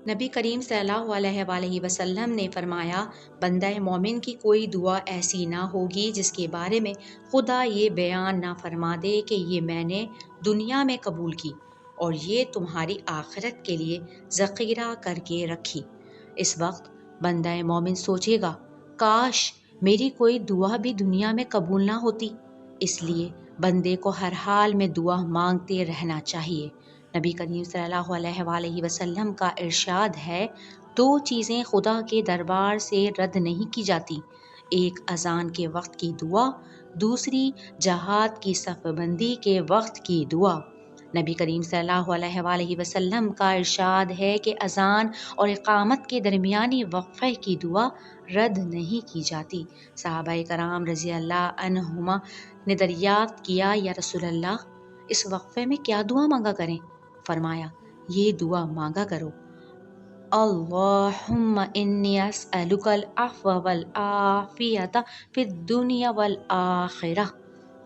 نبی کریم صلی اللہ علیہ وآلہ وسلم نے فرمایا، بندہ مومن کی کوئی دعا ایسی نہ ہوگی جس کے بارے میں خدا یہ بیان نہ فرما دے کہ یہ میں نے دنیا میں قبول کی اور یہ تمہاری آخرت کے لیے ذخیرہ کر کے رکھی۔ اس وقت بندہ مومن سوچے گا، کاش میری کوئی دعا بھی دنیا میں قبول نہ ہوتی۔ اس لیے بندے کو ہر حال میں دعا مانگتے رہنا چاہیے۔ نبی کریم صلی اللہ علیہ وآلہ وسلم کا ارشاد ہے، دو چیزیں خدا کے دربار سے رد نہیں کی جاتی، ایک اذان کے وقت کی دعا، دوسری جہاد کی صف بندی کے وقت کی دعا۔ نبی کریم صلی اللہ علیہ وآلہ وسلم کا ارشاد ہے کہ اذان اور اقامت کے درمیانی وقفے کی دعا رد نہیں کی جاتی۔ صحابہ کرام رضی اللہ عنہم نے دریافت کیا، یا رسول اللہ، اس وقفے میں کیا دعا مانگا کریں؟ فرمایا، یہ دعا مانگا کرو، اللہم انی اسألک العفو والعافیۃ فی الدنیا والآخرہ۔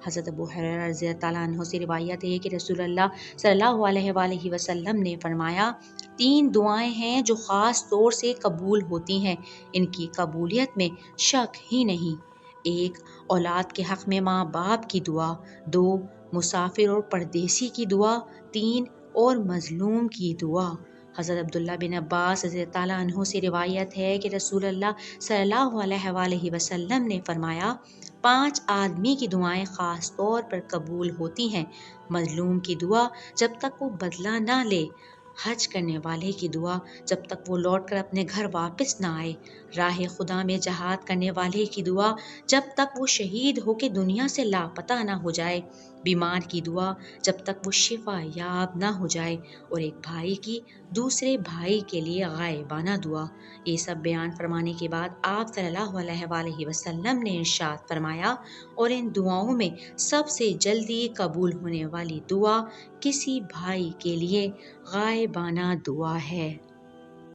حضرت ابو ہریرہ رضی اللہ تعالیٰ عنہ سے روایت ہے کہ رسول اللہ صلی اللہ علیہ وآلہ وسلم نے فرمایا، تین دعائیں ہیں جو خاص طور سے قبول ہوتی ہیں، ان کی قبولیت میں شک ہی نہیں۔ ایک، اولاد کے حق میں ماں باپ کی دعا، دو، مسافر اور پردیسی کی دعا، تین، اور مظلوم کی دعا۔ حضرت عبداللہ بن عباس رضی اللہ تعالیٰ عنہ سے روایت ہے کہ رسول اللہ صلی اللہ علیہ وآلہ وسلم نے فرمایا، 5 آدمی کی دعائیں خاص طور پر قبول ہوتی ہیں، مظلوم کی دعا جب تک وہ بدلہ نہ لے، حج کرنے والے کی دعا جب تک وہ لوٹ کر اپنے گھر واپس نہ آئے، راہ خدا میں جہاد کرنے والے کی دعا جب تک وہ شہید ہو کے دنیا سے لاپتہ نہ ہو جائے، بیمار کی دعا جب تک وہ شفا یاب نہ ہو جائے، اور ایک بھائی کی دوسرے بھائی کے لیے غائبانہ دعا۔ یہ سب بیان فرمانے کے بعد آپ صلی اللہ علیہ وآلہ وسلم نے ارشاد فرمایا، اور ان دعاؤں میں سب سے جلدی قبول ہونے والی دعا کسی بھائی کے لیے غائبانہ دعا ہے۔